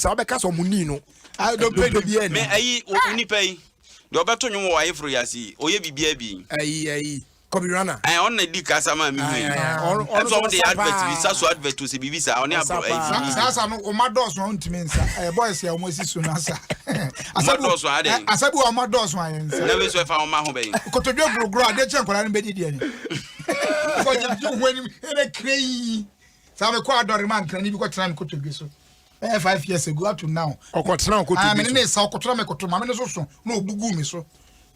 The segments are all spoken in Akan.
Sa be ka so muni no. I don't pay the bien. Me ayi oni pay. Do beto nwo wa ifro yasi. Oye bibia bi. Ayi. Kobirana. On na di kasa ma mi wi. On so the advert bi sa so advert to se bibi sa on abro ayi. Sa no o mados no ntimi nsa. Boys ya o mo sisu na sa. Mados wa ade. Asabu o mados wa yen sa. Na we so fa o ma ho be. Kotodwe grogro ade che nkola no be di dia ni. Ko je hwani ene krei. Sa me ko adore man kan ni bi ko tena me kotodwe so. 5 years ago up to now. Okotena kotodwe. Ah me ne sa okotona me kotoma me ne so so na obugu me so.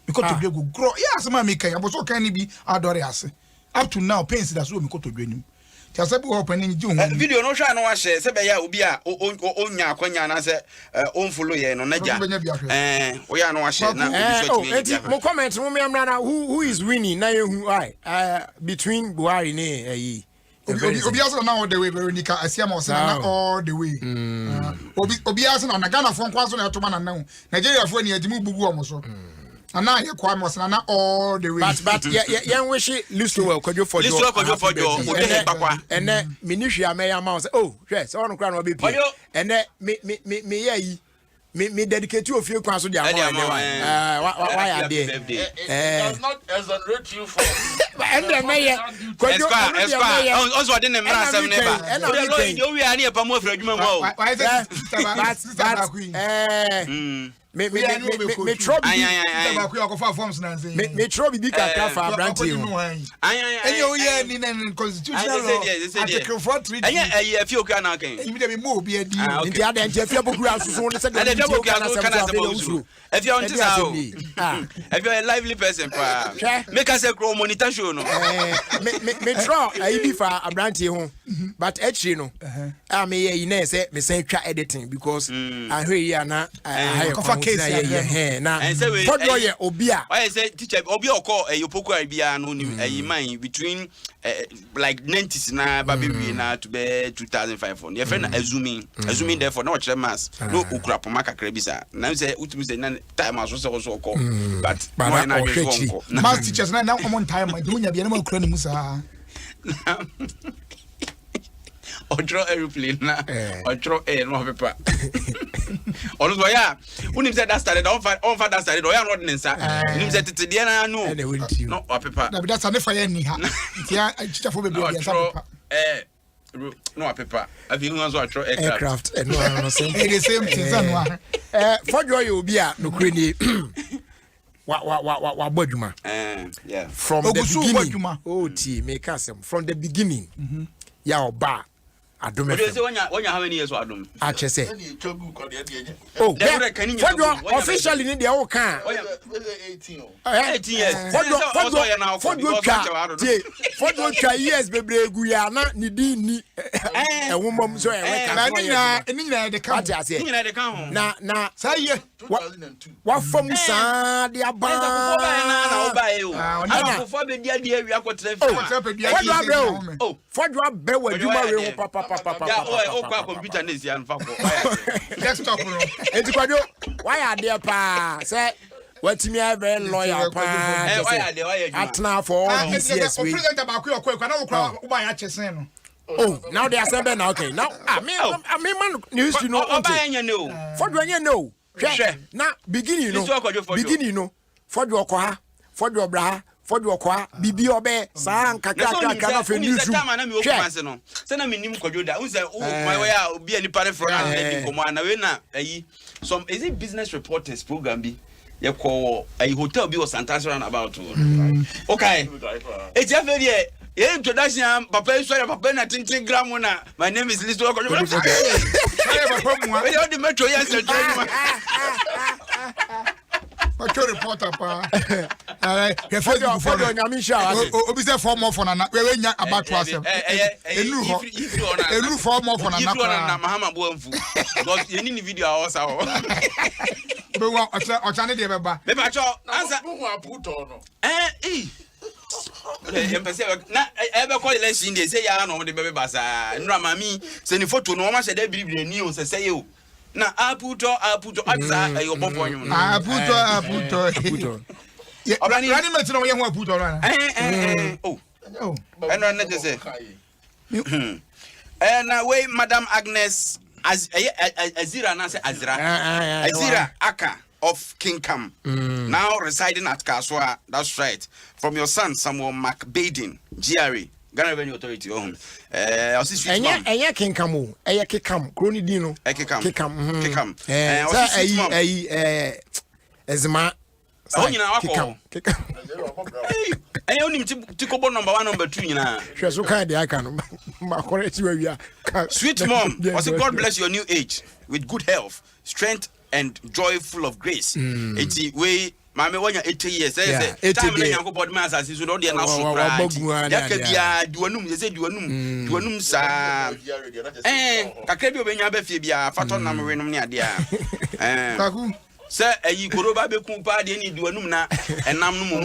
Because to grow, yes, my maker, I was so can be adore us. Up to now, pains that's what we got to do. Just a opening June. Video no shine no share, Sebaya Ubia, Onya, Konya, and say, own follow ye, no Naja. We are no share now. More comments, who is winning? Now, who I between Buhari ne Obiaso now the way Veronica Asiamos all the way. Obiaso on a Ghana from Kwanso na Tomana now. Nigeria for near Jimu Bugu almost. And now you quite was all the way. But young wish it lose well, could you for your papa and then Minutia may amount. Oh, yes, on the crown will be paid. And then me dedicate you a few crowns with your why are they? Does not exonerate you for. And then mayor, also I didn't embrace them never. And you are near Pamo for me trouble be kakra for brandy. And you constitutional article 43. If you can immediately move be a deal. The other and if you're if you're a lively person, make us a grow monitor show. Me try I for a brandy home, but actually no. I may say me say editing because I hear you na na for your obia I say teacher obi oko yopoku aribia no ni man between like 90s na baby na to be 2005 your friend assuming therefore no chere mass no okura poma kakra bisa na say utumi say na time aso so ko but mo na go mass teachers na on time dunya bia na ma okura ni musa Otro airplane na otro air no paper. Onu so ya unim say that started on that started o ya no den nsa unim say tete de na no no paper na be that na fire ni ha ntia teacher for baby ya paper no paper abi hu so otro aircraft no same the same thing no for joy obi a no kure ni wa boduma yeah from the beginning oh ti make us from the beginning ya oba Adom. When how many years Adom? Ache say. Oh, officially need the whole can. 18. 18 years. For years bebre gu ya na ni di ni e womom so e we kan na say 2002. Wa fam sa de aba na obae o ana fo be dia dia wi akotre fi oh fodo abe wa djuma we papa oh computer na sia nfa ko desktop no enti kwado why are there pa say watimi a very loyal pa atna for all these years we president abakwe okwa na okra uba ya chesen no oh now they are saying now okay now me man news you know oba anya no fodo anya no na beginning no fodo okwa fodo obra fodo okwa bibi obe sa nkakaka na fe news na me okumanse no se na me nim kwadwoda unse my way a obi ani pare from na komo na we na ayi some is it business reporters program bi ye ko ayi hotel bi was Santasran about okay e je very ye introduction papa sorry papa na tintin gram na my name is Listo Kwadwoda papa mu we the metro yes Pacho reporter pa. Your Facebook for Nyamisha. Obi say for more for na we nya about wasem. Enu for more for na na. Na Mahama Boamfu. Because you need video also. Be wa ocha ne de beba. Me pacho answer Who put on no. Na ebe call election dey say ya no de bebe basa. Nra mami se ni photo no ma se de biribire ni o se say o. Na aputo atsa ayo poponyo na aputo ye rani meti no ye ho aputo na oh eno na je say na we Madam Agnes Azira na say Azira. Azira Aka of Kingcam. Now residing at Kaswa. That's right. From your son Samuel McBaden, GRA. Ghana Revenue Authority. Enya Kingcam. Enya Kingcam. Kroni Dino. Kingcam. Ezma. Oh, you know, I only to go number 1, number 2. You know, so kind I can. Sweet mom, also God bless your new age with good health, strength, and joy full of grace. It's way. Mama, when you're 80 years, time you go body mass as you know the announcement. That can be duanum. They say duanum sa. Kakrebi obenya befi bia faton na mrenum ne ade a. Sir, you go over the Kumpa, they need duanum na and nam no more.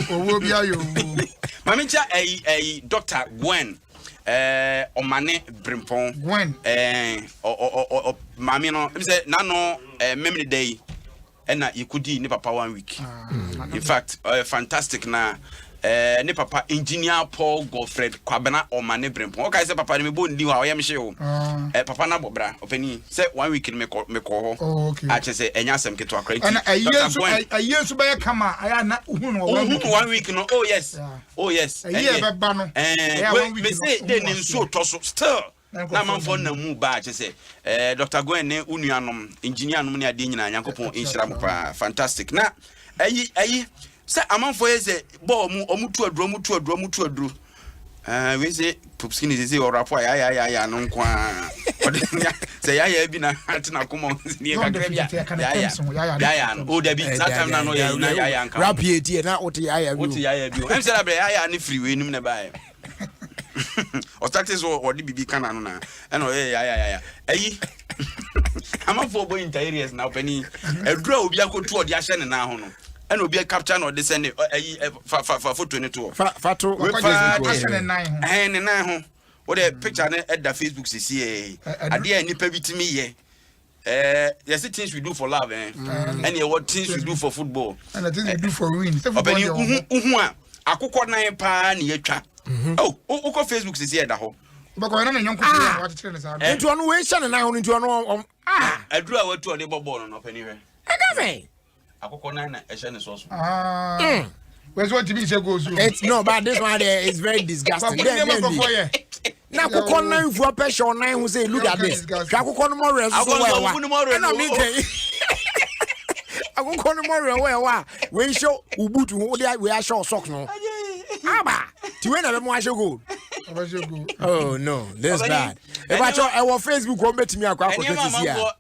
Mamicha, a Dr. Gwen, Omane Brimpon, Gwen, or Mamino, say, Nano, memory day, and you could do Papa 1 week. In fact, fantastic na. Ne papa engineer Paul Godfred Kwabena or Mane Brimpon. Okay, say papa me bon di wa yam hye papa na bobra opani say 1 week me ko ho a che say enya asem keto akrati and a year so be kama aya na uhunu 1 week no. Oh yes a year be ba no me say dey nin so to so still na man for na mu ba che say Dr. Gwen ne unuanom engineer nom ne ade nyina Yankopon enhira mo pa fantastic na ayi say among for say bo omutu aduro we say popskin is say or rapport ya no kwa say ya bi na atina kuma ni kakra ya o da bi that time na no ya nka rap here na oti ya bi em say ya ni free we nim na ba o status o di bibi kana no na and o ya ayi among for boy interiors na opani adura obi akotu odi ahye ne na ho no and will be a capture or descend for 22. Fato, and now, what a picture at the Facebook see a dear nipper to me, ye. There's things we do for love, and what things we do for football, and the things we do for win. I could call 9 pound near trap. Oh, Facebook is here, the whole. But I don't know what to tell us. And to unwation and now into an I drew out to a labor ball on up anywhere. Where's what TV goes? It's no, but this one there is very disgusting. Now, Kokona, if you are pressure 9 who say, look at this. Kakukon more as I won't call more where we show Ubutu, we are sure socks no. Abba, to win a more go. Oh no, that's bad. If I saw our Facebook will bet me a crap.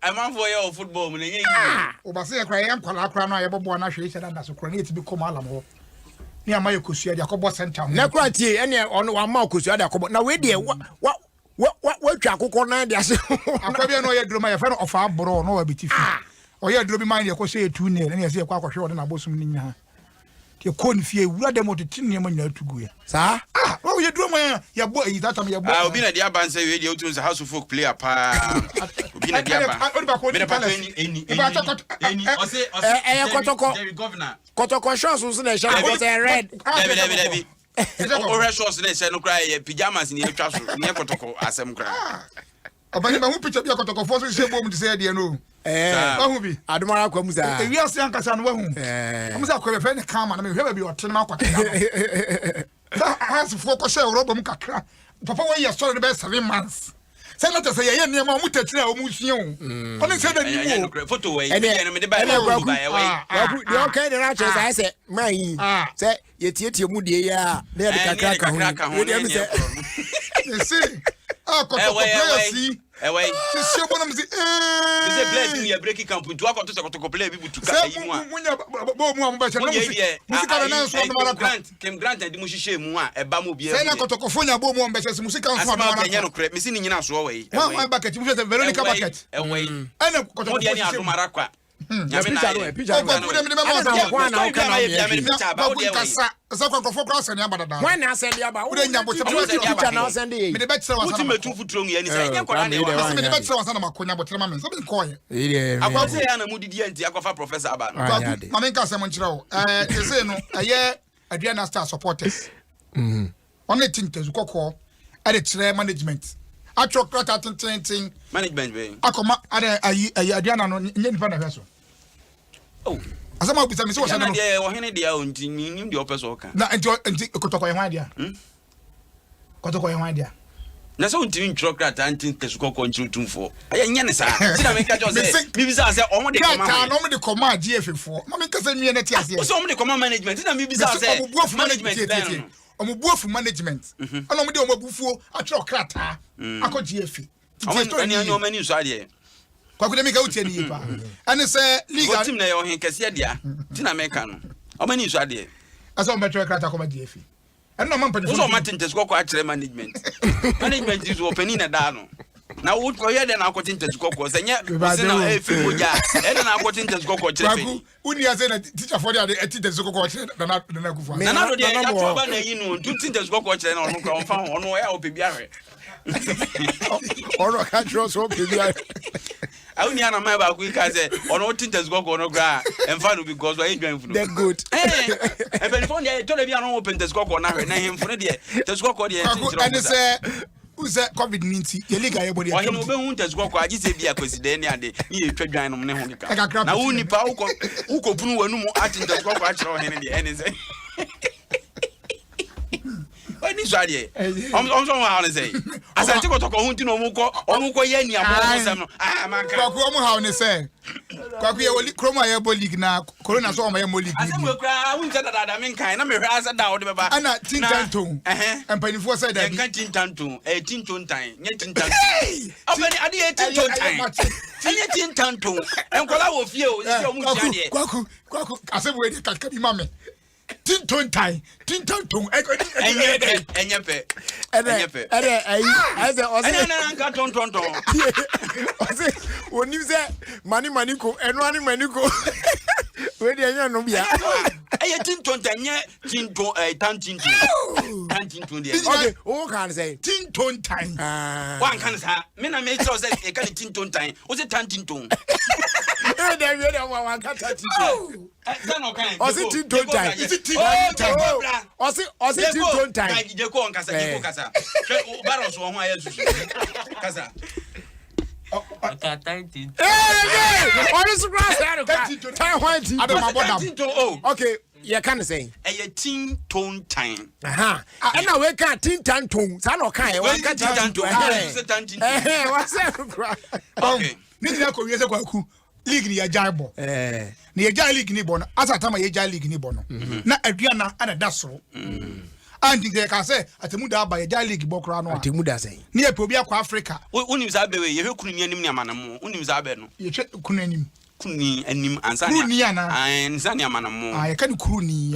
I'm on for your football. Obasi cry and Colacrana, Ebona, she said, and that's a credit to become Alamo. Near my Kusia, Jacobo Center. No, quite any on 1 more Kusia. Now, wait, dear, what Jaco Corner? I'm probably no yet my friend of our bro, no BT. Or you do be mind your say 2 near, and you see a quack short and a bosom in her. You couldn't fear what them to tin him when you're to go. Sir? Oh, you do my your boy is that your boy. I'll be at the Aban say radio to the house of folk play a part. Be at the governor. Kotoko shows was a shot was a red. Or shows in a no cry pajamas in your trousers near Kotoko as some cry. But who picked up your Kotoko for the same woman to say, dear no. Admara Kwamuza. We are saying Cassan Wahoo. I'm not going to find a calm and maybe be a Tenaka. Has focus on Robum Kakra. Papa, you are sorry the best 7 months. Say not to say, I am your mom, Mutation. Only said that you photo away. And the okay, the ranchers, I said, my, say, yet your moody, yeah, they're the Kakaka. You see, see. Away. Just show them the blessing you breaking camp with walk to play people to cut you one. Grant and Mushe Mua, a Bamu, Sena Cotocofonia Bomb, music and missing in your away. One bucket, you said Veronica bucket. Away. I know Cotoconia Maraqua. When I said about supporters. Only thing to call at its management. atro krata tintin management be akoma ayi aduana no nye nipa na hweso oh asama obisa me se wo se no de wo hene de a onti nim de opeso ka na enti kotoko ye hwan dia kotoko ye hwan dia na so onti ntro krata antin tesukoko nchrutumfo aya nye ne sa ti na me ka jo se mi bisa se o mo de koma krata no mo de koma GF4 ma me kasa nwie na ti ase so o mo de koma management ti na mi bisa se management omubuofu management ana omo de omabufuo atro krata akọ GF ani o mani so ade kwakude mi ka utie ni yipa ane se league team na ye o hen kese dia ti na me ka no o mani so ade asa o metro krata koma GF eno ma mpani so ma tintes kokko akere management is opening na da no na wo ko ye de na akọ tintes kokko se nya se na e fi moja e de na akọ tintes kokko akere fe uni ase na teacher for there tintes kokko akere na kufu na do de ya to ba na yi no tintes kokko akere na onu kwa mfa onu ya opebi ahwe Oro ka tro so opebi ahwe awuni ana ma ba ku ka se onu tintes kokko no gra emfa no because why dwan fu that good e be phone dey to le bi anu open tintes kokko na hwe na hemfu ne de tintes kokko de tintes ane se uze COVID-19 ye liga ye body o hino be hu tintes kokko agi se bia kweside ne ade ni ye twadwan no ne ho nika na woni pa uko punu wanu mu tintes kokko a kire o hene de ene se Ni swade om so ha ne say asante ko to ko hunti no mu ko ye ni amo sem no manka kwaku om ha ne say kwaku ye woli kroma ye bo league na corona so om ye mo league asem kra hunta dada men kan na me hwe asa da wo de beba ana tintanton empanifo say da bi kan tintanton tinton tan nye tintanton obani ade ye tinton tan anye tintanton enkola wo fie o si o mu jade kwaku asem we de kakka bi mame tinton enyepe eze ose na nka ton ose onim se mani ko eno ani mani ko we de anya no bia tinton tanye tinton tinton de okay o kan say tinton tan wan kan sa me na me tro say e kan tinton tan o se tinton e de we de wan kan tinton no kan o se tinton tan o se tinton tan je ko on kasa je ko kasa baro so ho aye susu kasa okay, you can say a tin tone time. Aha, and now we can't tin tan tone. San or kind, we can't tin tone. What's that? Okay, Nina Korea Kwaku, League near Jaibo. Near Jai League Nibono, as a time I Jai League Nibono. Not Adriana and a Dasso. And they can say at the Muda by a Jai League Bokrano. At the Muda say near Pobia Africa. When you Zabe, you couldn't hear him, Manamo, when you Zabeno. You couldn't Kuni and him and Saniana and Zania Manamo. I can't Kuni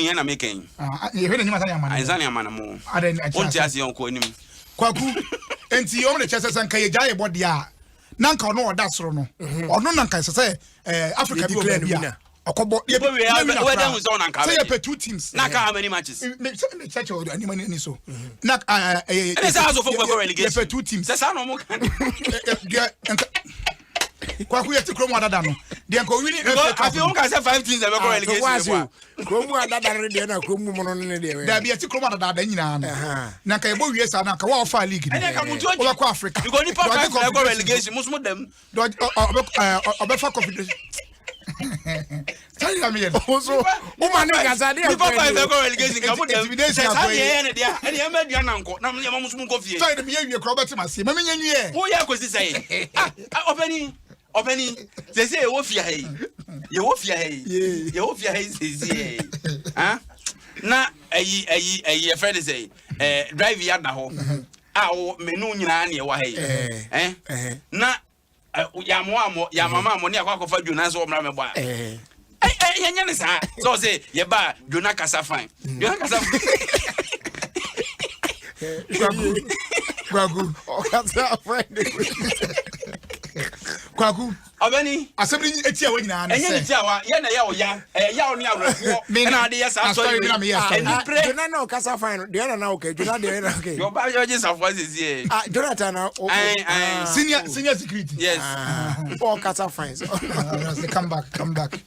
and I'm making. You heard him as Zania Manamo. I didn't just your coin. Kwaku and see only chesses and Kayajay body. Nanka no that's no. Or no Nanka say Africa declare. Okobo ye be we was on and say per two teams. Naka how many matches? Such or any money so. Nak it's also for relegation. Per two teams. That's no more. Kwaku ye tikromo adada no. De enko wini I feel can say 5 teams for relegation. Kromo adada de na kromo mo no ne de. Da bi ye tikromo adada nyina no. Na ka ye bo wiesa na ka wa ofa league ni. Oba kwa Africa. You go ni for relegation musmo dem. Obefa confederation. Tell me also woman gaza dey before five go relegation ka mo dem say e dia e dia medua na nko na me mo so ko fie say me yawie kro beti mase me nya nwie wo ya ko si say obani say wo fie hai ye wo fie hai say ah na ayi e friend say drive ya na ho a wo menu nyina na e wa hai na ya mama mo ne akwakofa Jonas o mra me bo yenya ne sa so say ye ba Jonas kasa fine Jonas kasa Kwaku o kasa fine Kwaku obani asebri etia wa nyina na say etia wa ye na ya o ya ya o ni awrafo na de ya sa so eni pre Jonas na o kasa fine de na okay Jonas de na okay yo ba yo je safo sisi Jonathan na senior security yes o kasa fine come back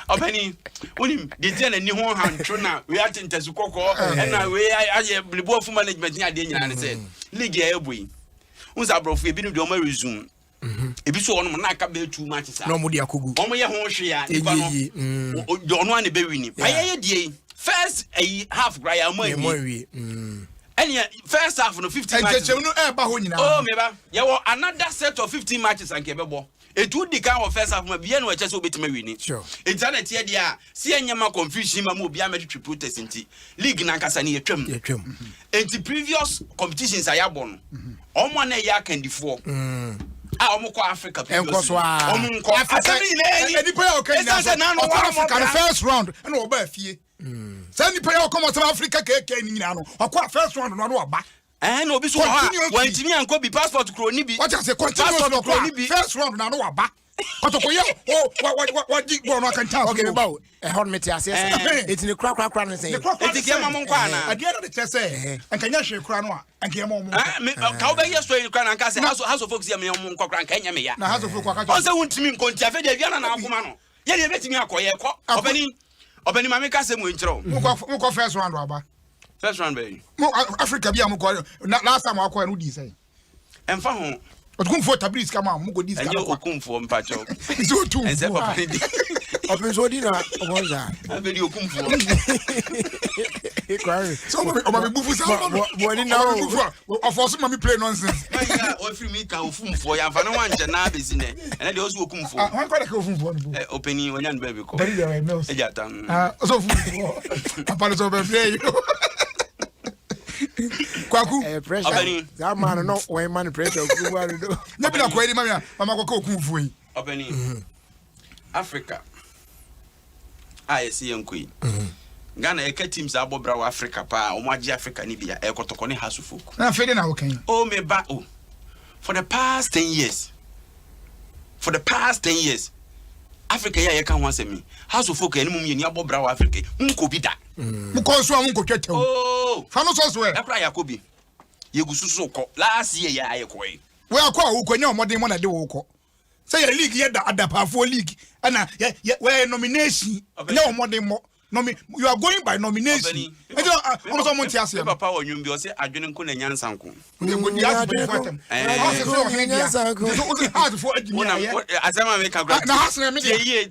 obani unim de tie na ni ho hantro na we atentasu kokko na we aye blibo of management ni ade nyina ne say league ya ebui unza brofu ebi no de omo resume ebi so ono na aka be 2 matches no mo dia kogu omo ye ho hwe ya nipa no ono ane be wini aye die first half gra ya mo wi any first half no 15 matches oh me ba ye wo another set of 15 matches anke bebo etu di kan of first half ma bia no eche so obetime wini internet ye dia si enyema confusion ma mo bia metwe protest nti league na nkasa ne yetwam enti previous competitions ayabo no omo na ya kandifo omo ko Africa previous omo ko Africa ni pa o kan Africa the first round na o ba fie send the o come South Africa keke ni nyina no akwa first round no aba no bi so ha wantimi anko bi passport kro ni bi what I say continue no kro ni bi first round na no aba kotoko ye what dig go no kan tell okay about hold me tia say it ni kra no say it ke ma mon kwa na ade no de say ankanya hwe kra no a anka mo ka oba ye story kra na anka say house of folks ye me mon kwa ankanya me ya na house of folks kwa ka on say wuntimi nkontia fe de bia na akoma no ye de betimi akoye ko obani mama ka say mo nkyerɛ mo ko first round aba first round be mo Africa bia mo ko last time akwa no di say emfa ho okumfo tabris kama mo go dis kama okumfo mpacho so tu ense papa ni open so di na omonza abedi okumfo so o ma bufu sa mo ni na o force mami play nonsense o free me ka ofumfo ya mfa na wanje na abezi ne ene de o so okumfo wan ko de ka ofumfo no openi wonya no baby ko very well no ejata so ofumfo apalo so be play kwaku pressure that man no when man pressure ku wa do na bi na ko edi mama ko okumfo yi openi Africa see yankui Ghana eka teams abobra wa Africa pa o maji Africa ni bia ekotoko ne hasu folk na fede na wokan oh me ba for the past 10 years Africa ya yeka ho asemi hasu folk eni mum ye ni abobra wa Africa nko bi da mu ko so nko twetw oh fa no so so e ekra yakobi yegususu ko last year ya ayekoi we akwa wo kwanya omodin mo na de wo ko say your league ye da adapafo league ana we nomination na omodin mo you are going by nomination almost on monti ase papa wo nwumbi o se adwene nko na nyansa nko asema me ka gra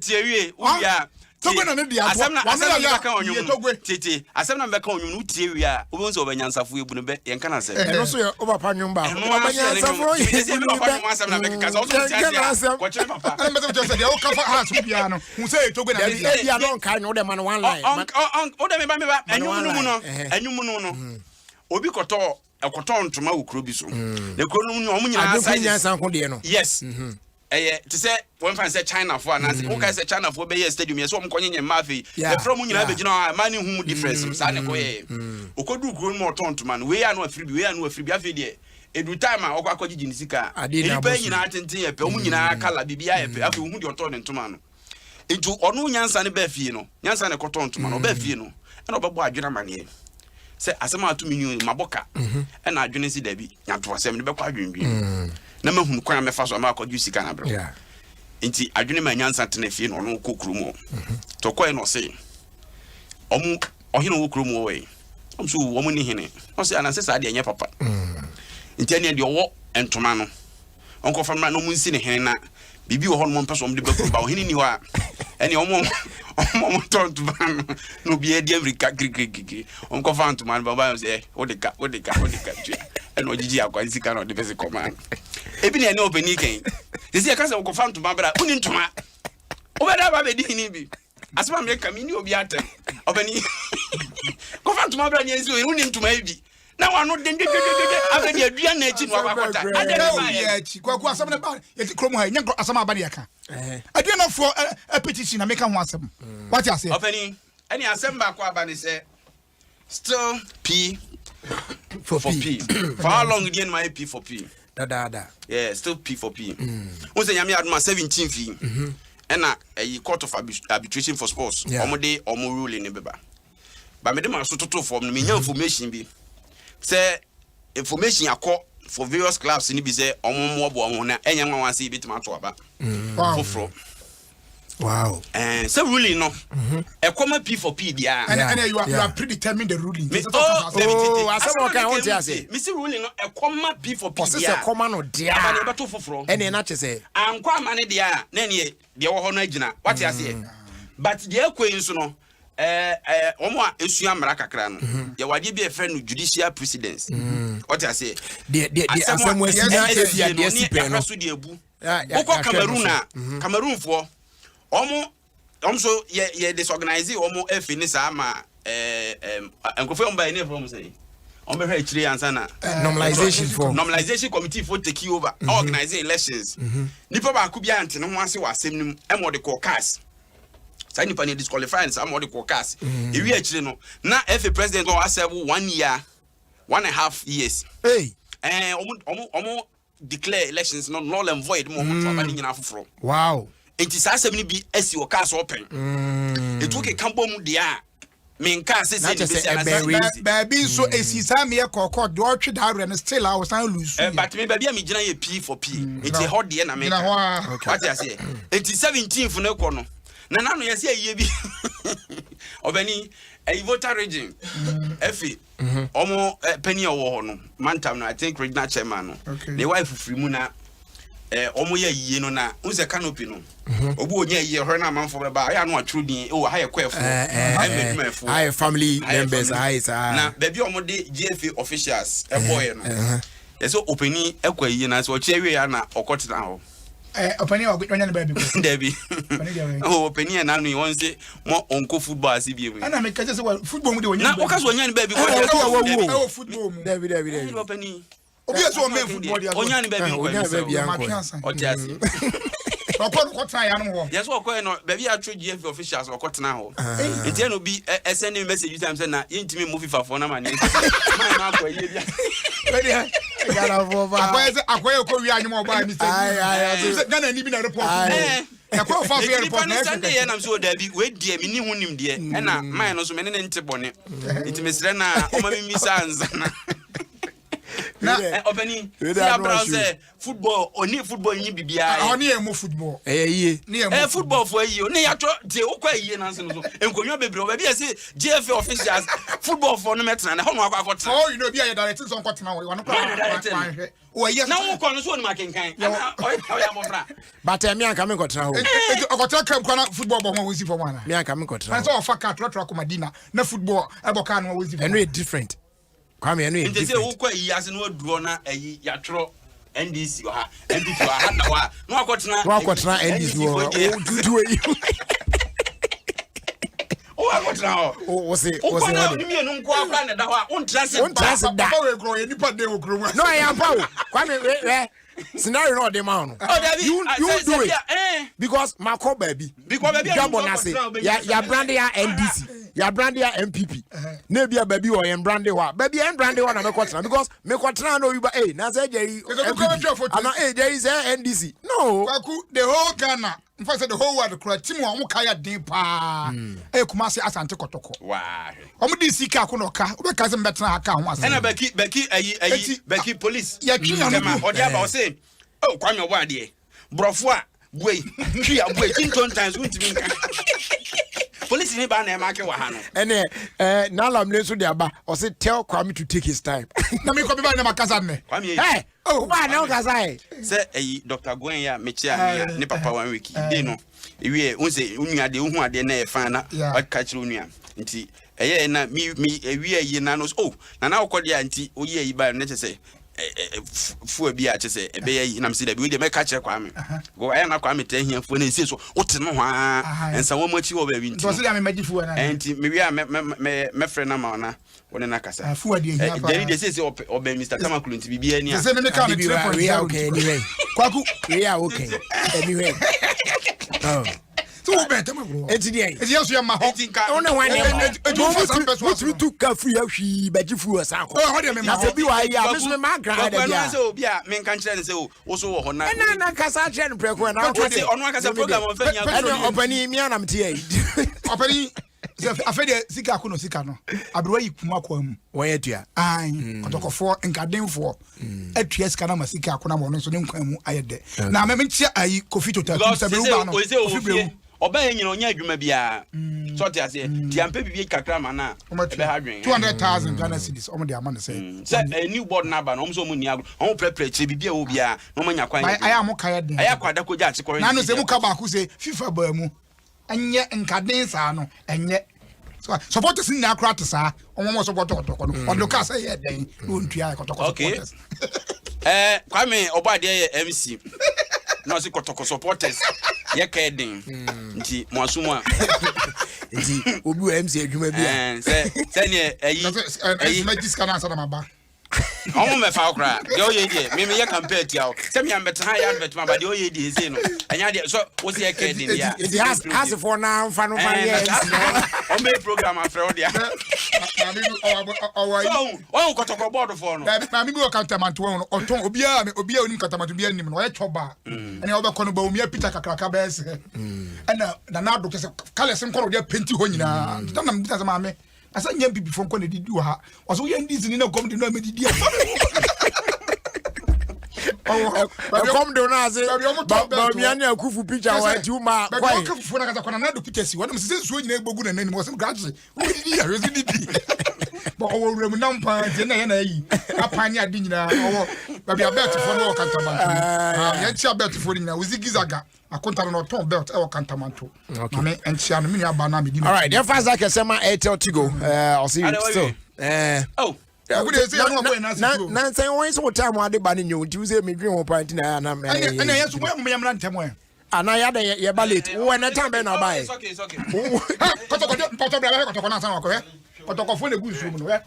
tie uya togwe na ne dia asem na beka onwum tete asem na beka onwum utie wi a obonso obanyansafo ebu no be yenka na se no so o papa nwum ba obanyansafo asem na beka kaza o so tiase ko chere papa na me just say o ka fa house bia no hu say togwe na ne dia no kai no de man one line o de me ba anyum no obi koto ntoma wo kro bi so na kro no omu nyina size no yes to say one fan say China for and who can say China for be stadium yes one konye mafi the from nyina be gina man hu difference sa ne ko ye okodu kro mo tonto man we ya no afiri bi afi de edu time a okwa gigi nisika enipa nyina atenten ye pe omu nyina kala bibia ye pe afi hu de oto ne ntoma no eju onu nyansa ne ba fie no nyansa ne koto ntoma no ba fie no na obebo adwena mane se asema atumi nyu maboka na adwene si dabi nyato asem ne be kwa adwenbi na mahunu kwa mefa so ma akɔdwu sika na bro enti adwene ma nyansa tena fie no no kokuru mu to kɔe no se ɔmu ɔhene wo kuru mu we ɔmso ɔmu ni hene ɔse anase sa de enye papa enti ene de ɔwɔ entoma no ɔnkɔ fa ma no mu nsi ne hene na bibi wo hɔ no mpɛ so ɔmu de bakuru ba ɔhene ni hɔ a ene ɔmu tonto ba no bi e di America grigri ɔnkɔ fa ntoma no ba se odeka twa ene ogigi akwa sika no de bese command ebi ne openi ken desi e ka se okofa ntoma bra uni ntoma obeda ba be di ni bi asema me ka mi ni obi atem openi kofa ntoma bra ni enzi uni ntoma ebi na wano de abedi adua na echi no akota adena ba ye echi kwaku asem ne ba ye kromo ha nyanko asem aba de aka adua na for a petition na meka ho asem what you say openi any asem ba kwa aba ni say still P for P. For how long did my P for P? Da. Yeah, still P for P. Once I had my 17 fee, and a court of arbitration for sports. Omode omo rule in beba. But me dem so toto form me information be. Say information akọ for various clubs ni be say omo mo bo omo na enya nwa wan say bit ma to aba. Foforo. Wow. And so ruling no. A common P for P dia. And you are predetermined the ruling. I said what I want to say. Mr. ruling no a common P for P dia. This is a common no dia. Aba to foforo. And na say. Am kwa mane dia na ne de wo ho no agina. What you say? But the ekwen so no omo a esua mra kakra no. Ye wade bi e friend no judicial precedence. What you say? The asem asina efia de sipe no. So de abu. Oko Cameroon for omo so ye disorganize omo efi ni sa ma enkofo mba ni from say omo hwe chire ansa na normalization committee for take over organize elections nipa ba ku bia ante no ho ase wasem nim emo de caucus sa nipa ni disqualify sa emo de caucus ewi achire no na FA president go serve 1 year 1.5 years omo declare elections no null and void mo ho to abani nyina afoforo. Wow. Enti sa asem ni bi esi o cast open etu ke kambo mu dia me nka se ni be baby so esi sa me kokko do otwe da re no still I was not lose but me baby am gina ye P for P enti hot de na me what you say enti 17th no ko no na nanu ye se aye bi obani a voter region efi omo penny owo no mantam no I think regional chairman no the wife free mu na omo ye yiye no na unse canopy no obu onya yiye ho na manfo ba ya no atru din o ha ye kwefo I family members na baby omo de GFA officials boy no so openi ekwa yiye na so che we ya na okotena ho openi onya na baby ko Debbie openi na no won say mo onko football asibi we na me ka say football mu de onya na okaso onya na baby ko football mu Debbie openi obi so men football dia onya ni baby ko otiasi okọ kotena ya no ho yes okọ no baby a trade GF officials okotena ho enti no bi send message time say na yintimi move FIFA for na man na akọ ye bia ready gara for ba akọ ko wi anyum oba mi say Ghana ni bi na report akọ fa fi report na Sunday ya na so da bi we die mi ni hunim de e na man no so me ne nte bone enti mesre na o ma mi misa anza na openi see abroad say football oni football yin bibia oni emo football ye football for yi oni ya to de okwa yi na nso enkonyo bebre o bia say GFA officials football for no metra na ho no akwa oh you know bia ya directing so nkotena we no kwa o yes na wo kono so ni makenkan o ya mofra but me anka me nkotena ho okotena camp kwa na football bo ho wonsi for mana me anka me nkotena na so ofa ka trotro ko madina na football eboka no wonsi for eno e different kwame eno e different ntese wo kwa yi ase no aduro na ayi ya tro NDC ha NDC ha na wa no akotena NDC wo dudu yi o akotena o se na mi enu nko akwa na da ho on trase da we grow ye nipa de okro mu no ya pa o kwame we scenario no dey man no you do it because mako baby ya brand ya NDC ya brand ya MPP na bia baby o ya brand wa baby en brand wa na me kwatena because me kwatena no yuba na say Jerry ana Jerry say NDC no the whole Ghana in fact the whole world kura team wa mo kaya din pa kuma se asante kotoko wa omo di sika ko no ka we ka se mbetena aka ho asante na beki police ya twinya no o dia ba o say o kwame obo de brofo a boy twa boy kinton times untimi nka police ni ba na e make wa ha no ene na lamle so de aba o say tell Kwame to take his time na me ko be ba na makasa ne Kwame oh ba na okasa say Dr. Gwen ya mechia ni papa wan week dey no ewie unse unua de hu ade na e fan na ka kire unua nti eye na mi ewie yi na no oh na okode anti oyi yi ba na chese fu bi a chese ebe yi na msi da bi we de me ka kire Kwame go aya na Kwame te hia fu na ese so wote no ha ensa wo machi wo ba bi nti so se ya me magi fu na nti me wi a me frɛ na ma na wona na kasa fu ade hia pa Jerry de se obe Mr. Tamakulu nti bibia ni a se me ka me 3.0 okay anyway kwaku we are okay anyway oh so we better bro enti dey enti yaso ya ma ho ona wane mo tu ka free ahwi baji fu osa ko ho de me ma na se bi wa ya me so me ma gra da bia so obi a me kan kire ne se wo so wo ho na na kasa kire ne preko na ko se ono akasa program on fa nya ko opani mi anam tie yi opani afede sika ko no sika no abro yi kuma kwa mu wo ye tua ai kotokofo nkadenfo atua sika na masika ko na mo no so ne nkwan mu ayede na me ntia ayi kofi total sabe u ba no Oba yen onya adwuma bia. So te ase. Ti ampe bibie kakra ma na. Ebe ha dwen. 200,000 Ghana cedis. Omo de amana say. Say a new board number no so mu ni agro. Omo prepare che bibie wo bia. No manya kwan. Aya mo kaya den. Aya kwada ko ja che kore. Na no se mu ka ba ku say FIFA ba mu. Enye nkaden sa no enye. So supporters ni akra to sa. Omo mo support to no. Odo ka say ye den. No ntua kotoko supporters. Kwame obade ye MC. No se kotoko supporters. Ye ka den. Nti mo asum a. Nti obi MC adwuma bia. Se ne ayi magic kana sa na maba. Omo me fa okra. De oye die. Me ye campaign tia o. Se me am betan ya advert ma ba de oye die se no. Anya de so wo se ye ka den dia. It has for now fa no fa ye. O me program afre o dia. O kotoko board for no. Na mi bi o kantamanto no. Oton obia onim kantamanto bia nim no. O ye choba. Ene o be kono ba omi apita kakraka ba ese. Ena na do kese kale sem kono de penti ho nyina. Tan na mi ta ma me. Asa nyam bibi fon ko na didi wo ha. Waso ye ndi zini na kom de no me didi. Kom de na ase. Ba mi ani akufu picture wa ti uma kwai. Ba akufu na kaza kona na do picture si. Wona se so nyina egbogu na nani mo sem graduate. Wo didi ya rezu didi. Ba o wo remu nampa je na ye na yi. Apani adi nyina owo. Ba bi abet fo no kantamanto. Ya ti abet fo nyina uzigizaga. Akonta no ton belt e wakantamanto. Mame enchia no mini aba na me di. All right, your fast like sema Airtel Tigo. I'll see you still. Oh. Na say won so time ade ba ne nyu nti say me dwen ho point na na me. Ene yeso mo me yamra ntem e. Ana ya de ye ballet. Wo na time be na ba e. It's okay. Kotoko na san ko he. Kotoko fo na gu nsuo mu no he.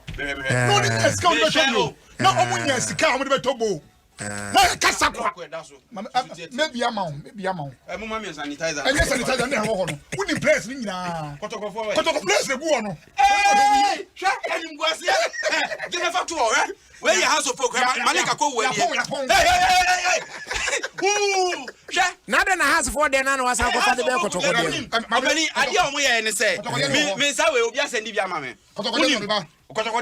No ni sika on be tobo. Na omunya sika on be tobo. Ma kasa kwa. Maybe amount. Mo ma me sanitizer. Anya sanitizer na ho ho no. Woni place ni nyina. Kotoko fo. Kotoko place na gu ho no. Sha eni ngwase. Give me factor eh. Where your house of folk malika ko we Hey. Sha na de na house for de na no wasa ko fa de be kotoko de. Obani ade o mo ye ne say. Me sa we obi asendi bi ama me. Kotoko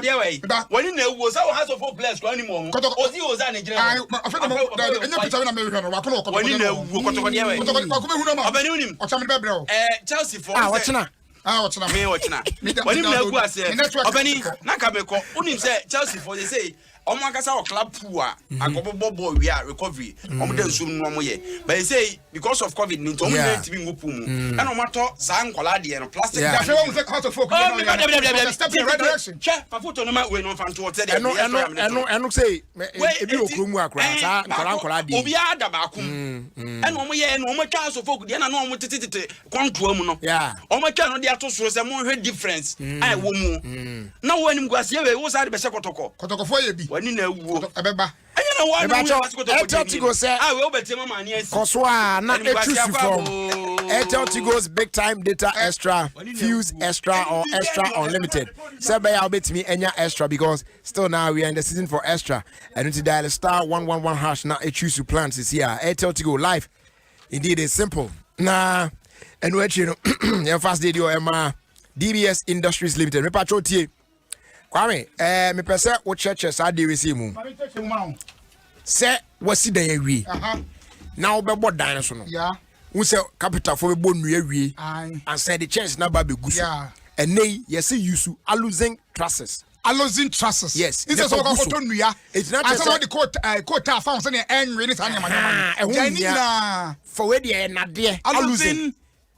de we. Woni na ewo sa house of folk place ko ani mo. Ozi oza na gire. Afete mo enya pita na me hwe no wa ko kotoko. Woni na ewo kotoko de we. Kotoko ko me hu no ma. Obani unim. O chame be bre o. Chelsea for. Wachina. Wachina. Me wachina. Woni na egu ase. Obani na ka me ko. Unim say Chelsea for they say omo akasa o club pool a akobobo boy we are recovery omo den sum no omo ye but say because of covid ni omo dey tibi ngopu mu and omo to sa nkola de no plastic yeah say we say how to folk step in the right direction che pa photo no ma we no fan to what say eno say ebi okromu akra sa nkola de obi ada ba akum and omo ye no omo twa so folk de na no omo tititite kwanto mu no yeah omo twa no de ato so say mo hwe difference ai wo mu na wo anim gwase we wo sa de be se kotoko fo ye bi wani na wuo ebeba anya na wa na Airtel Tigo say we obeti mama ani asi koso a na echusu from Airtel Tigo's big time data extra fuse extra or extra unlimited say be ya obetimi enya extra because still now we are in the season for extra and to dial *111# na echusu plans is here Airtel Tigo life indeed is simple na enu echi no your fast day dio ema DBS Industries Limited me patro tie Kwame, me pese wo cheche sa de we mu. Se wasi dan awie. Na wo bebo dan so no. Yeah. Wo se capital fo bebo nu awie. And say the chance na ba be gusu. Yeah. And nay, yes use aluzing trusses. Alozin trusses. Yes. It's so go to nuya. It's not just the coat found say en really say man. For where the na de aluzin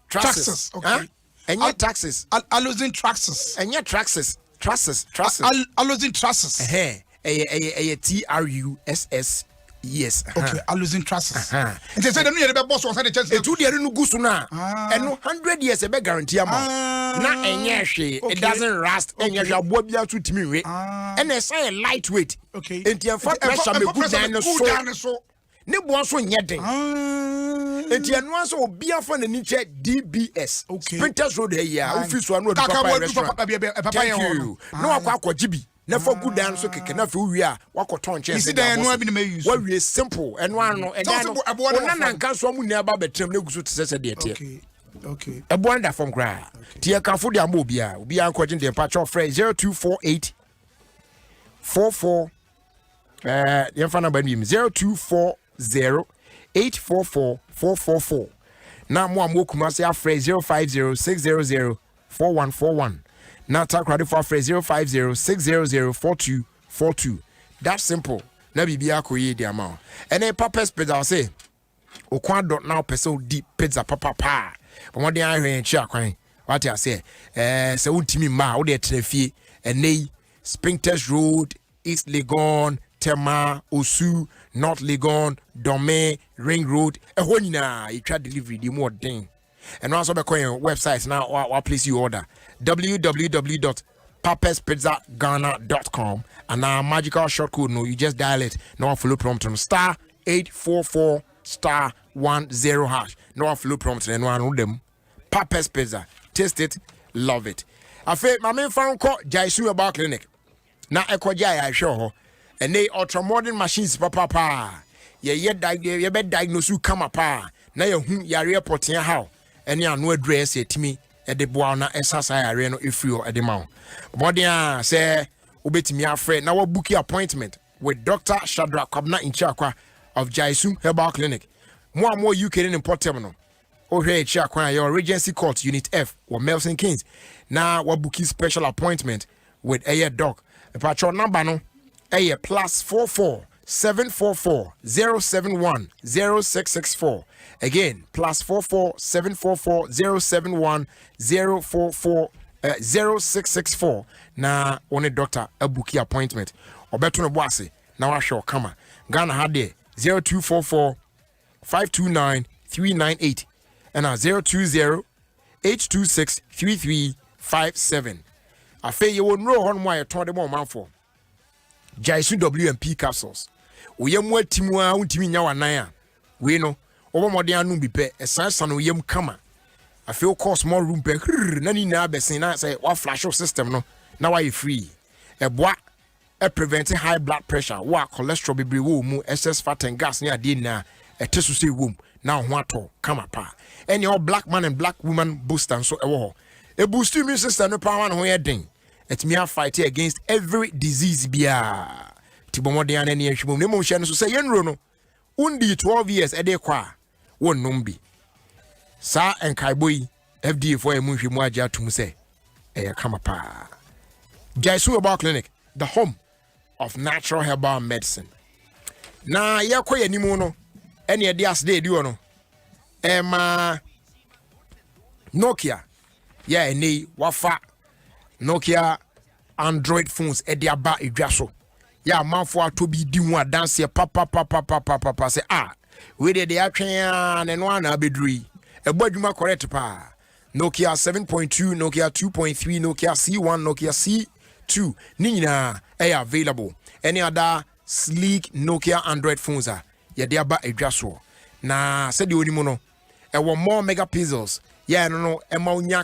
trusses. Okay. And your taxes. Alozin trusses. And your taxes. Trusses. Alozin trusses. A TRUSS. Yes. Okay, alozin trusses. And they say the new boss was the chance. 2 years no gusu na. And 100 years e be guarantee am. Na enye hwe. It doesn't rust. Enye hwe abo bia to timi we. And they say lightweight. Okay. Enti en fa pressure me good dan so. Ne bo so nye den. Enti enu aso obi afo na ni che DBS. Sprinters Road here. Office one road papa restaurant. Thank you. No akwa jibi. Na for good dan so keke na fe wi a wakoton chance. Isi dan enu abi na use. Wa wi simple. Enu ano e dan no. Ona na nka so mu ni aba betrem na gusu tse de tie. Okay. Ebo under from cry. Tie kan fo de am obi a. Obi an kwagin de patch of 0248 44 your phone number 0240 844 444. na mo am Kumasi afre 050-600-4141 na Takrade for afre 050-600-4242. That's simple. Na bibia koye di ama. Ene Papa's Pizza say okwa now person deep pizza papa pa. But what dey ahwe chi akwan. What I say? Se untimi ma wo dey trefie ene Spintex Road, East Legon, Tema, Osu, North Legon, Dome, Ring Road. Ehwo nyina you try delivery the more thing. And also be calling websites now or place you order www.papaspizzaghana.com and our magical short code no you just dial it no follow prompt on *844*10# no follow prompt and one them Papa's Pizza, taste it, love it. I feel my main phone call Jaisu Herbal Clinic. Na ekwaja I show and they ultra modern machines papa ye be diagnose you come pa na ye hu ya report ya how any anu address etimi e de boa na esasa ya no efrio e de ma modern say obetimi afre na wa book appointment with Dr. Shadrack Kwabna Inchakwa of Jaisu Herbal Clinic. More UK in Port Terminal. Oh here Chakwa your Regency Court Unit F or Melson Keynes. Now wa book special appointment with a doc. The patrol number no a +44 744 071 0664. Again +44 744 071 044 0664. Na one doctor a bookie appointment. Obeto no boase na wa show kama. Ghana had 0244 529 398 and 020 826 3357. Afe ye won ro hon mo ayeton de mo manfo. Jaisu WMP capsules. We yam watimu a untimi nya wanan a. We no obo modern anu bi pe esan no yam kama. Afe call small room pe na ni na besin na say wa flash system no na wa free. Eboa prevent high blood pressure, wa cholesterol bebre wo mu, excess fat and gas ni ade na etesu say wom na ho ato kama pa. Any all black man and black woman booster so ewo. A boost immune system no power no ye den. It me fight against every disease bia. Tibomode an any ehwum nemo hye no so say yenro no. Undi 12 years e de kwa won numbi. Sa enkaiboi FDA for emu hwemu agya atum say e kama pa. Jaisu Herbal Clinic, the home of natural herbal medicine. Na yakoye nimu no ene e de asde di no. Nokia yeah ni wafa Nokia Android phones e de aba edwaso ya manfo atobi di hu adanse papa say we de atwen ne no ana beduri e badwuma correct pa Nokia 7.2 Nokia 2.3 Nokia C1 Nokia C2 ni nyina e available any other sleek Nokia Android phones ya de aba edwaso na said you onimo no e were more megapixels no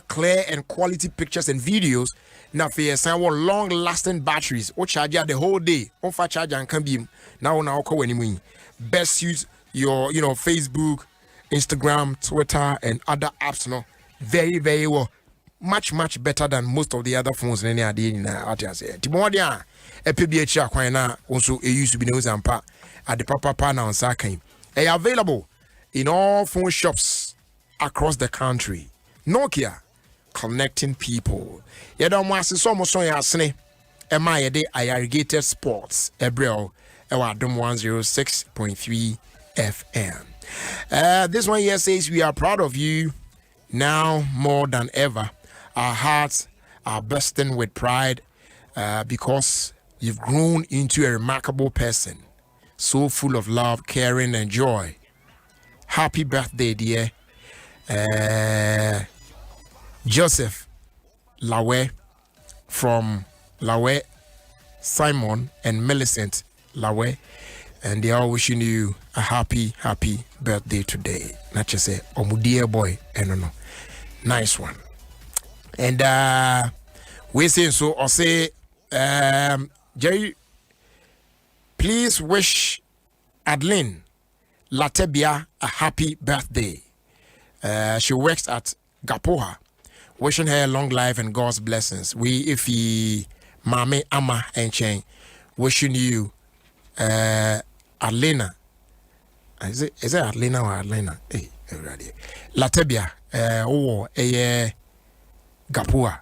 clear and quality pictures and videos. Now for long lasting batteries or charge the whole day. On for charge and can be now call anyway. Best use your Facebook, Instagram, Twitter and other apps no very well. Much better than most of the other phones in any idea in what I say. Timodia a PBH akwana also a used to be no zampa at the papa now on Sakai. They are available in all phone shops across the country. Nokia, connecting people. Yedon wasi so mo son yasne. Ema yede irrigated sports. Ebrel Adom 106.3 FM. This one here says we are proud of you now more than ever. Our hearts are bursting with pride because you've grown into a remarkable person, so full of love, caring, and joy. Happy birthday, dear. Joseph Lawe from Lawe, Simon and Millicent Lawe, and they are wishing you a happy birthday today. Not just say dear boy, no. Nice one. And we say so or say Jerry, please wish Adeline Latebia a happy birthday. She works at Gapoha. Wishing her long life and God's blessings. We, Ify, Mame, Ama, and Chen, wishing you, Alena. Is it Alena or Alena? Hey. Latebia o Gapua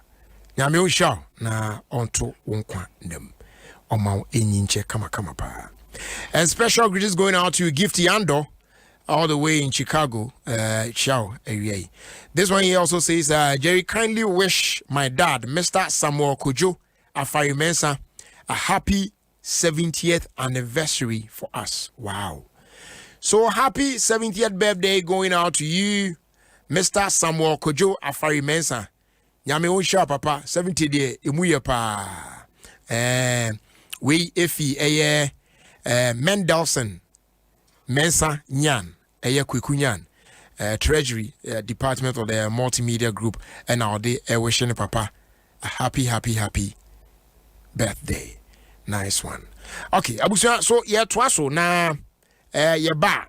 nyame o sha na onto wonkwa ndem oma enyinche kama pa. And special greetings going out to Gift Yando all the way in Chicago. Ciao. This one here also says, Jerry, kindly wish my dad, Mr. Samuel Kojo Afari Mensa, a happy 70th anniversary for us. Wow. So happy 70th birthday going out to you, Mr. Samuel Kojo Afari Mensa. Nyame Osha Papa, 70 day, Imuya Pa. We Effie, Mendelson. Mensa Nyan, Kwiku Nyan, Treasury Department of the Multimedia Group, and our day wishing Papa a happy birthday. Nice one. Okay, Abusia, so yeah, twaso na ba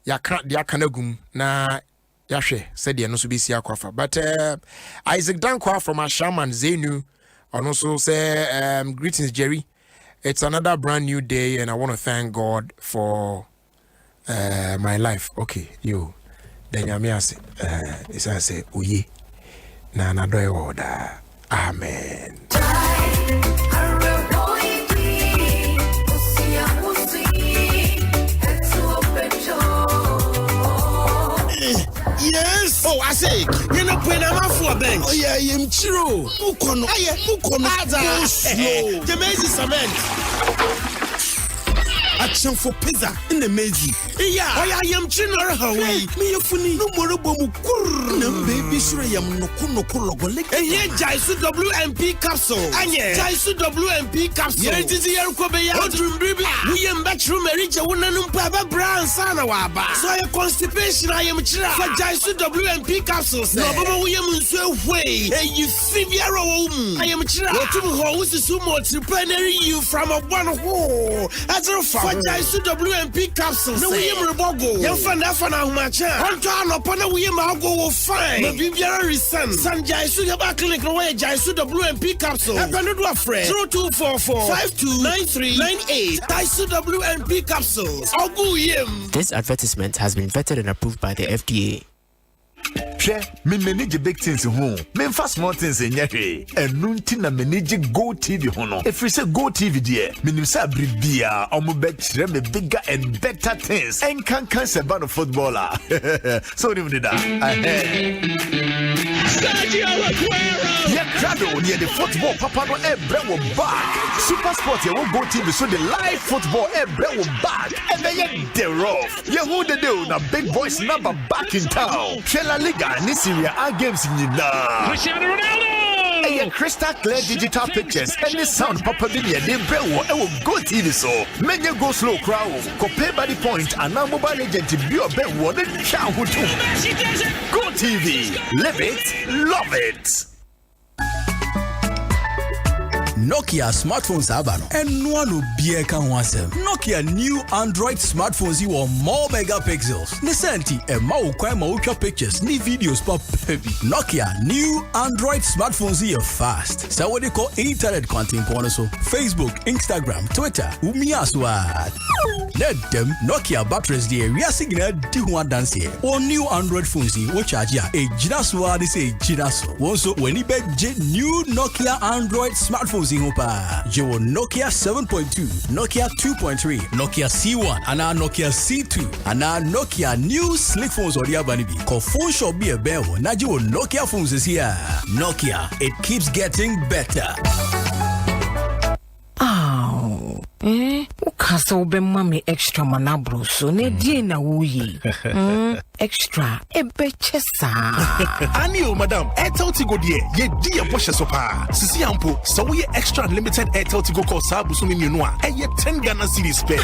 ya kanagum na yahwe said ya no so bisi akwafa. But Isaac Dankwa from Ashaman Zenu and also say greetings Jerry. It's another brand new day and I want to thank God for my life. Okay, you. Then I say, uye. Na na doye order. Amen. Yes. Oh, I say, you know, when I'm for a bench. Oh, yeah, I'm true. Mukono. Ada. Slow. The maze is cement. Action for pizza in the maze. Yeah. Oh, I am chinner. How me funny. No more bomu kur. No baby sure yam no kuno kulogole. And here Jaisu WMP capsule. And yeah, Jaisu WMP capsule. Yeah, it is here Kobeya. We am bathroom Erija Wunanum Papa Brown Sana Waba. So I constipation I am chira. For Jaisu WMP capsules. No, Baba William so way. And you Fibiaro. I am chira. What to house is so much repairing you from a one hole. As a for Jaisu WMP capsules. No, we am Rebogo. Young Fana Humacha. On upon a we am go fine. No Bibiara reason. San Jaisu Yaba Clinic away Jaisu WMP capsule. I'm going to do a friend. 0244 529398. Jaisu WMP capsules. This advertisement has been vetted and approved by the FDA. Me manage big things home. Me fast small things in yahweh. And nunti na manage Go TV hono. If we say Go TV dear, me nimsa bribia omo bet me bigger and better things. And can about a footballer. So even that. Sergio Aguero. Yeah, Crado near the football. Papa no ebrewo back. Super Sport you will Go TV so the live football ebrewo back. And then they're off. You who the deal na big boys number back in town. La Liga ni Syria A games in na Cristiano Ronaldo. Hey, crystal clear digital pictures and the sound Papa Binia de Brewo e will Go TV so. Many go slow crowd. Ko pay by the point and now mobile agent be your bet what the chow too. Go TV. Live it, love it. Nokia smartphones abano and no one be can wasem. Nokia new Android smartphones you want more megapixels. Nisenti and mau kwa maucha pictures ni videos pop baby. Nokia new Android smartphones here fast. So what they call internet content porno so Facebook, Instagram, Twitter, umiaswa. Let them Nokia batteries there we are signal di one dance here. Or new Android phones here which charge ya a jinaswa they say jinaso. Also when you bet new Nokia Android smartphones you will Nokia 7.2, Nokia 2.3, Nokia C1, and now Nokia C2, and now Nokia new slick phones or the Abanibi. Call phone shop be a bear one. Now you will Nokia phones is here. Nokia, it keeps getting better. Ukasa ube mami extra manabro so ne die na wuyi. Extra ebe chesa. Anio madam, Airtel Tigo die ye die boshe so pa. Sisi ampo, so we extra unlimited Airtel Tigo call sabu so mi no a. Eye 10 Ghana cedis pe.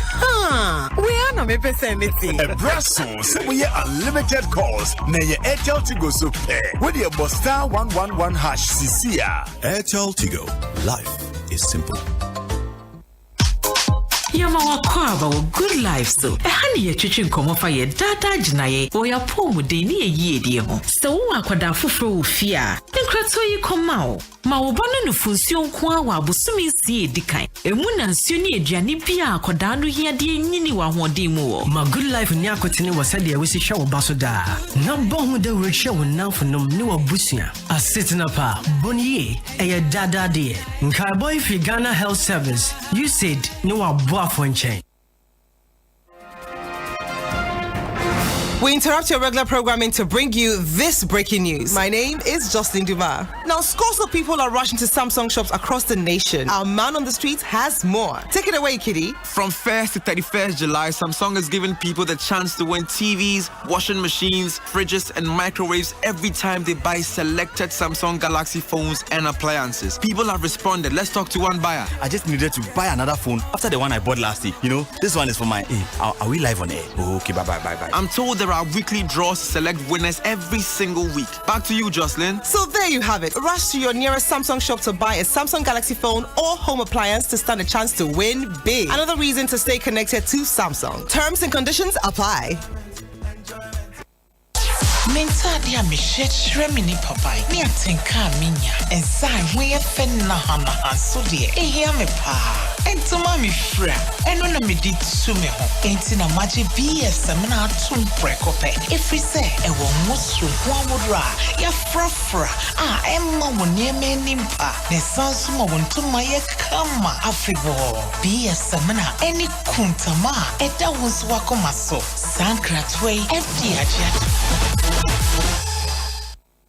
We ana me pese anything. Brasso, so we unlimited calls. Na ye Airtel Tigo so pe. With your star 111 hash Sisia. Airtel Tigo. Life is simple. Yama wakwaba wo good life so. Ehani ye chichi nkomo fa ye dada jinaye. Wo ya pomu de ni ye yedie ho. So wo akwada foforo wo fia. Nkrato yi koma wo. Ma wo bana nufunsuo nko a wa abosumi sie edikan. Emuna nsioni aduane bia akoda no hiade nyini wa hoden mu wo. Ma good life ni akotene wasade we si hwe wo baso da. Na bon hu da we hwe wo nanfonom ni wa busua. Asetena pa boniye eye dada de. Nkai boy fi Ghana Health Service. You said ni wa boafo nchen. We interrupt your regular programming to bring you this breaking news. My name is Jocelyn Dumas. Now, scores of people are rushing to Samsung shops across the nation. Our man on the street has more. Take it away, Kitty. From 1st to 31st July, Samsung is giving people the chance to win TVs, washing machines, fridges, and microwaves every time they buy selected Samsung Galaxy phones and appliances. People have responded. Let's talk to one buyer. I just needed to buy another phone after the one I bought last week. You know, this one is for my... Are we live on air? Oh, okay, bye. I'm told there are weekly draws to select winners every single week. Back to you, Jocelyn. So there you have it. Rush to your nearest Samsung shop to buy a Samsung Galaxy phone or home appliance to stand a chance to win big. Another reason to stay connected to Samsung. Terms and conditions apply. Mensa dia mi shre mini papai. Mi atenka minya. Ensai we fen na hana so de. Ehia me pa. Entuma mi fra. Eno na me di tu me ho. Enti na maji BS na atum prekope. Every say e wo musu ho amodra. Ya frafra. Emma woni me nimpa. Ne sansu ma wontuma ye kama afibo. BS na eni kuntama. Eda wonsu akoma so. Sankratwe FD aja.